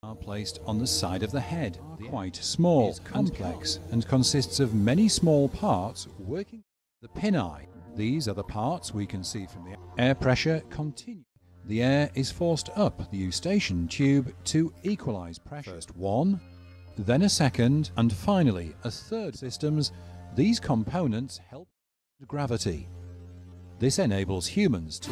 are placed on the side of the head. Quite small, complex, and consists of many small parts working. The pinnae. These are the parts we can see from the air pressure continues. The air is forced up the eustachian tube to equalize pressure. First one, then a second, and finally a third systems. These components help gravity. This enables humans to